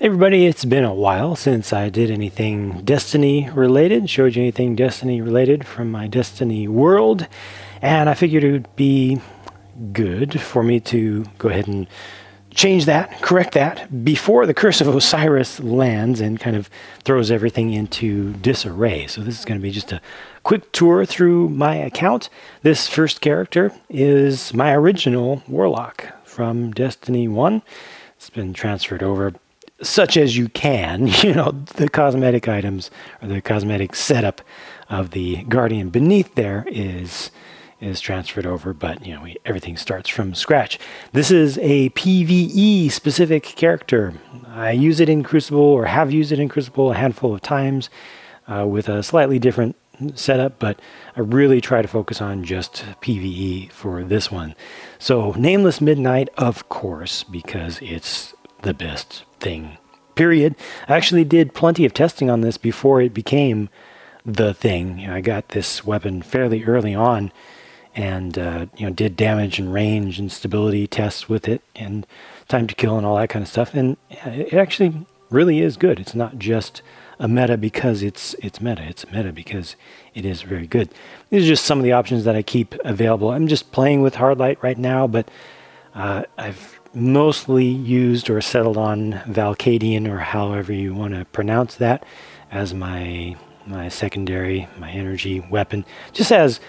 Hey everybody, it's been a while since I did anything Destiny related, showed you anything Destiny related from my Destiny world, and I figured it would be good for me to go ahead and change that, correct that, before the Curse of Osiris lands and kind of throws everything into disarray. So this is going to be just a quick tour through my account. This first character is my original Warlock from Destiny 1. It's been transferred over such as you can, the cosmetic items or the cosmetic setup of the Guardian beneath there is transferred over, but everything starts from scratch. This is a PVE specific character. I use it in Crucible, or have used it in Crucible a handful of times with a slightly different setup, but I really try to focus on just PVE for this one. So Nameless Midnight, of course, because it's the best thing, period. I actually did plenty of testing on this before it became the thing. I got this weapon fairly early on and did damage and range and stability tests with it and time to kill and all that kind of stuff, and it actually really is good. It's not just a meta because it's meta. It's a meta because it is very good. These are just some of the options that I keep available. I'm just playing with Hardlight right now, but I've mostly used or settled on Valcadian, or however you want to pronounce that, as my secondary, my energy weapon. Just has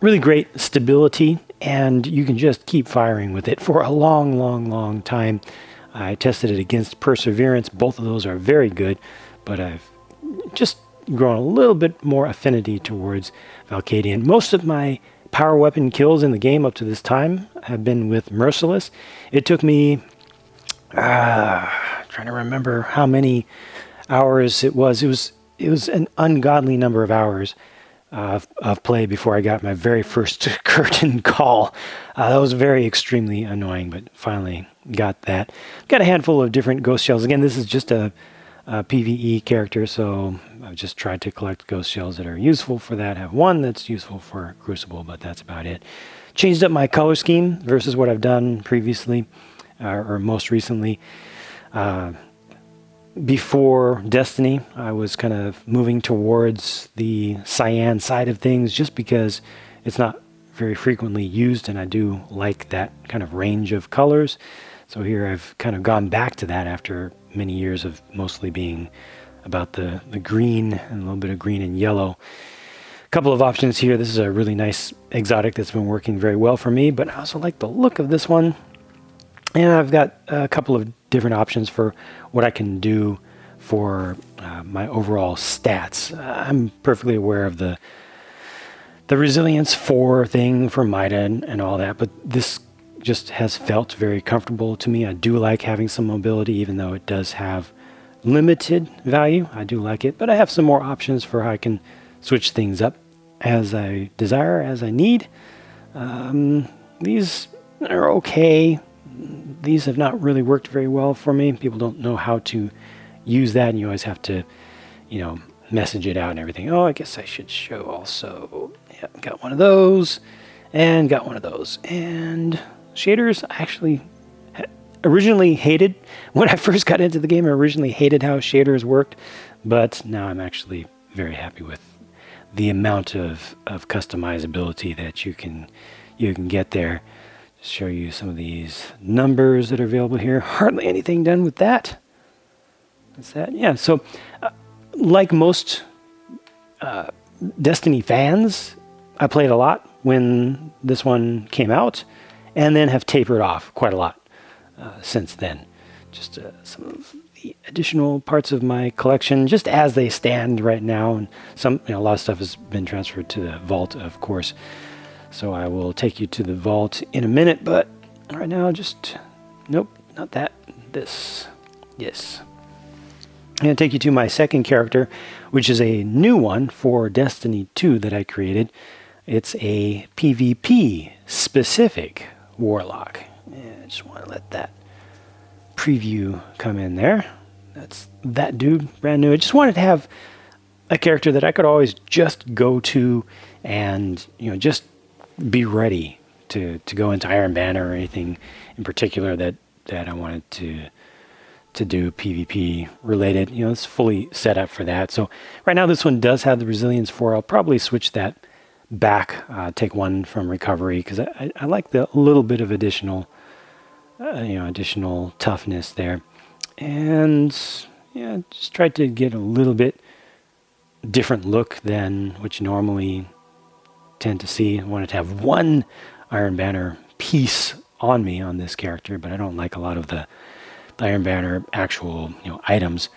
really great stability, and you can just keep firing with it for a long time. I tested it against Perseverance. Both of those are very good, but I've just grown a little bit more affinity towards Valcadian. Most of my power weapon kills in the game up to this time have been with Merciless. It took me trying to remember how many hours it was. It was an ungodly number of hours of play before I got my very first curtain call. That was very extremely annoying, but finally got that. Got a handful of different ghost shells. Again, this is just a PvE character, so I've just tried to collect ghost shells that are useful for that. I have one that's useful for Crucible, but that's about it. Changed up my color scheme versus what I've done previously, or most recently. Before Destiny, I was kind of moving towards the cyan side of things just because it's not very frequently used, and I do like that kind of range of colors. So here I've kind of gone back to that after many years of mostly being about the green and a little bit of green and yellow. A couple of options here. This is a really nice exotic that's been working very well for me, but I also like the look of this one. And I've got a couple of different options for what I can do for my overall stats. I'm perfectly aware of the resilience 4 thing for Mida and all that, but this just has felt very comfortable to me. I do like having some mobility, even though it does have limited value. I do like it, but I have some more options for how I can switch things up as I desire, as I need. These are okay. These have not really worked very well for me. People don't know how to use that, and you always have to, message it out and everything. Oh, I guess I should show also. Yeah, got one of those, and got one of those. And shaders, I actually originally hated, when I first got into the game, I originally hated how shaders worked, but now I'm actually very happy with the amount of customizability that you can get there. Just show you some of these numbers that are available here. Hardly anything done with that. What's that? Yeah, so like most Destiny fans, I played a lot when this one came out, and then have tapered off quite a lot since then. Just some of the additional parts of my collection, just as they stand right now, and a lot of stuff has been transferred to the vault, of course. So I will take you to the vault in a minute, but right now, nope, not that. This, yes. I'm going to take you to my second character, which is a new one for Destiny 2 that I created. It's a PvP specific Warlock. I just want to let that preview come in there. That's that dude, brand new. I just wanted to have a character that I could always just go to and, just be ready to go into Iron Banner or anything in particular that I wanted to to do PvP related. You know, it's fully set up for that. So right now this one does have the resilience 4. I'll probably switch that back, take 1 from recovery, because I like the little bit of additional, additional toughness there. And yeah, just tried to get a little bit different look than what you normally tend to see. I wanted to have 1 Iron Banner piece on me on this character, but I don't like a lot of the Iron Banner actual items.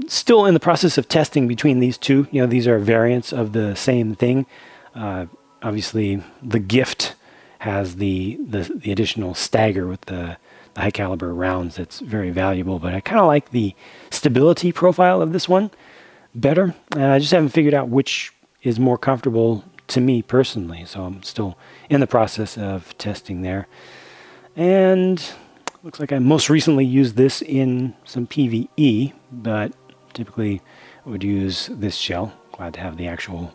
Still in the process of testing between these two. These are variants of the same thing. Obviously, the gift has the additional stagger with the high caliber rounds. That's very valuable, but I kind of like the stability profile of this one better. I just haven't figured out which is more comfortable to me personally, so I'm still in the process of testing there. And looks like I most recently used this in some PvE, but typically I would use this shell. Glad to have the actual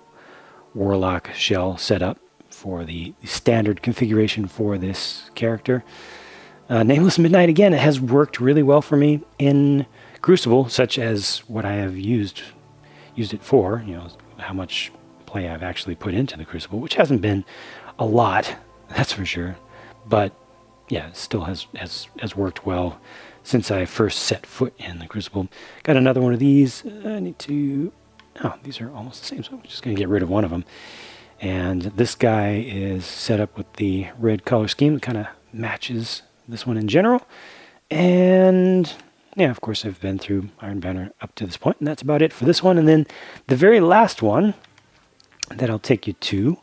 Warlock shell set up for the standard configuration for this character. Nameless Midnight, again, it has worked really well for me in Crucible, such as what I have used it for, how much play I've actually put into the Crucible, which hasn't been a lot, that's for sure. But yeah, it still has worked well since I first set foot in the Crucible. Got another one of these. I need to... Oh, these are almost the same, so I'm just going to get rid of one of them. And this guy is set up with the red color scheme that kind of matches this one in general. And yeah, of course, I've been through Iron Banner up to this point, and that's about it for this one. And then the very last one that I'll take you to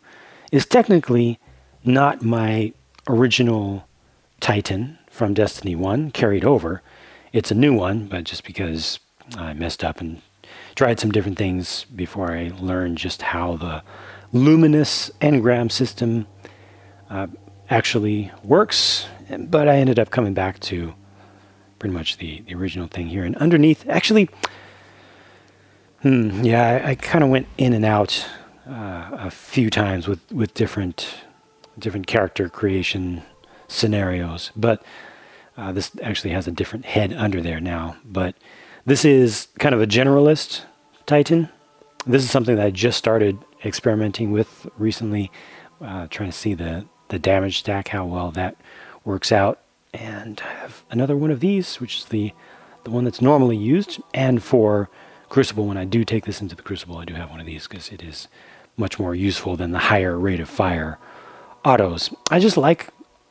is technically not my original Titan from Destiny 1 carried over. It's a new one, but just because I messed up and tried some different things before I learned just how the luminous engram system actually works. But I ended up coming back to pretty much the original thing here. And underneath, actually, I kind of went in and out a few times with different character creation scenarios, but this actually has a different head under there now. But this is kind of a generalist Titan. This is something that I just started experimenting with recently, trying to see the damage stack, how well that works out. And I have another one of these, which is the one that's normally used. And for Crucible, when I do take this into the Crucible, I do have one of these because it is much more useful than the higher rate of fire autos. I just like,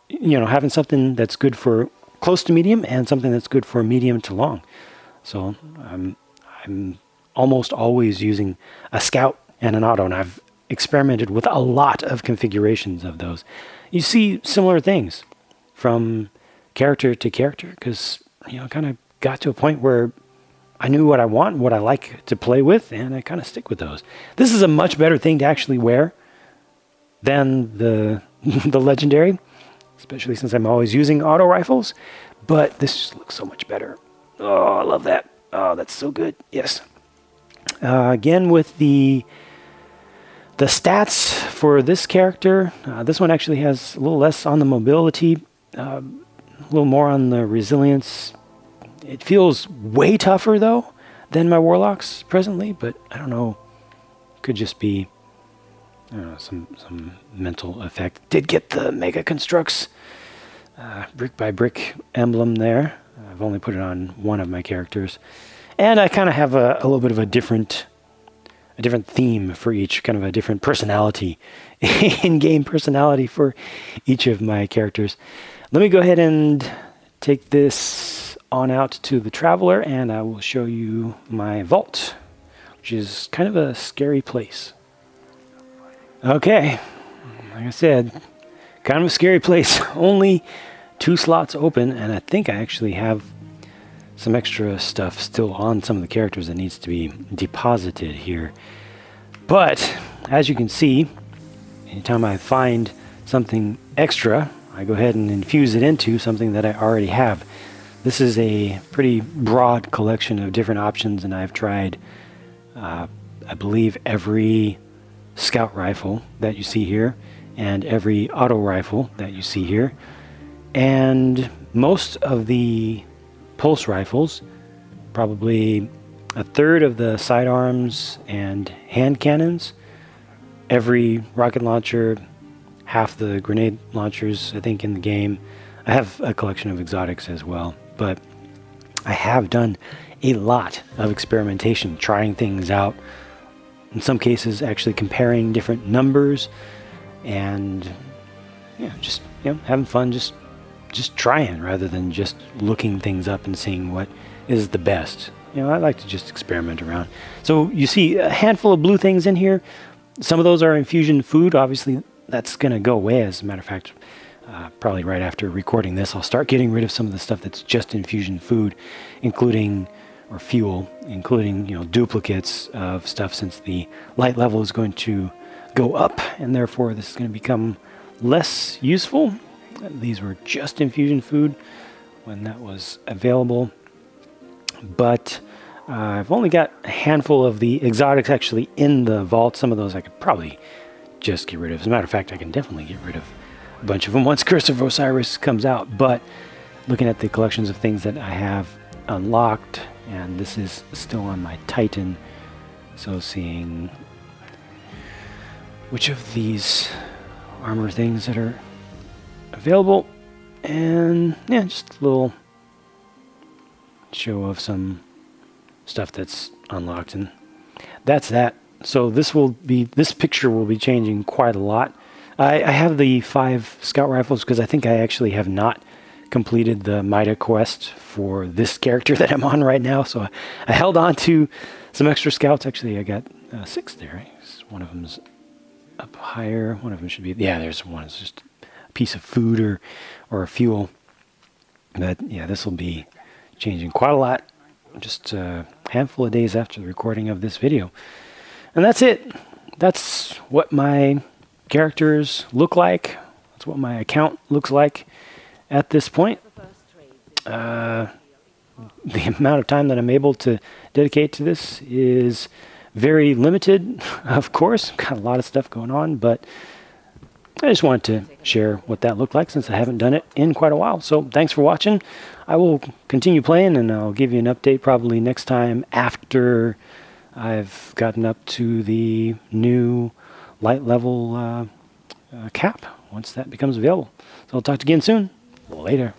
having something that's good for close to medium and something that's good for medium to long. So I'm almost always using a scout and an auto, and I've experimented with a lot of configurations of those. You see similar things from character to character because, kind of got to a point where I knew what I want, what I like to play with, and I kind of stick with those. This is a much better thing to actually wear than the legendary, especially since I'm always using auto rifles, but this just looks so much better. Oh, I love that. Oh, that's so good. Yes. Again, with the stats for this character, this one actually has a little less on the mobility, a little more on the resilience. It feels way tougher, though, than my Warlocks presently, but I don't know. Could just be, some mental effect. Did get the Mega Constructs brick by brick emblem there. I've only put it on one of my characters. And I kind of have a little bit of a different theme for each, kind of a different personality, in-game personality for each of my characters. Let me go ahead and take this on out to the Traveler, and I will show you my vault, which is kind of a scary place. Okay, like I said, kind of a scary place. Only 2 slots open, and I think I actually have some extra stuff still on some of the characters that needs to be deposited here. But as you can see, anytime I find something extra, I go ahead and infuse it into something that I already have. This is a pretty broad collection of different options, and I've tried, I believe, every scout rifle that you see here and every auto rifle that you see here, and most of the pulse rifles, probably a third of the sidearms and hand cannons, every rocket launcher, half the grenade launchers, I think, in the game. I have a collection of exotics as well, but I have done a lot of experimentation, trying things out. In some cases, actually comparing different numbers, and yeah, just having fun, just trying rather than just looking things up and seeing what is the best. I like to just experiment around. So you see a handful of blue things in here. Some of those are infusion food. Obviously, that's going to go away. As a matter of fact, probably right after recording this, I'll start getting rid of some of the stuff that's just infusion food, including fuel, including duplicates of stuff, since the light level is going to go up, and therefore this is going to become less useful. These were just infusion food when that was available, but I've only got a handful of the exotics actually in the vault. Some of those I could probably just get rid of. As a matter of fact, I can definitely get rid of a bunch of them once Curse of Osiris comes out. But looking at the collections of things that I have unlocked, and this is still on my Titan, so seeing which of these armor things that are available, and yeah, just a little show of some stuff that's unlocked, and that's that. So this picture will be changing quite a lot. I have the 5 scout rifles because I think I actually have not completed the Mida quest for this character that I'm on right now, so I held on to some extra scouts. Actually, I got 6 there. One of them's up higher. One of them should be, yeah, there's one. It's just a piece of food or a fuel. But yeah, this will be changing quite a lot just a handful of days after the recording of this video. And that's it. That's what my characters look like. That's what my account looks like at this point. The amount of time that I'm able to dedicate to this is very limited, of course. Got a lot of stuff going on, but I just wanted to share what that looked like since I haven't done it in quite a while. So thanks for watching. I will continue playing, and I'll give you an update probably next time after I've gotten up to the new light level cap, once that becomes available. So I'll talk to you again soon. Later.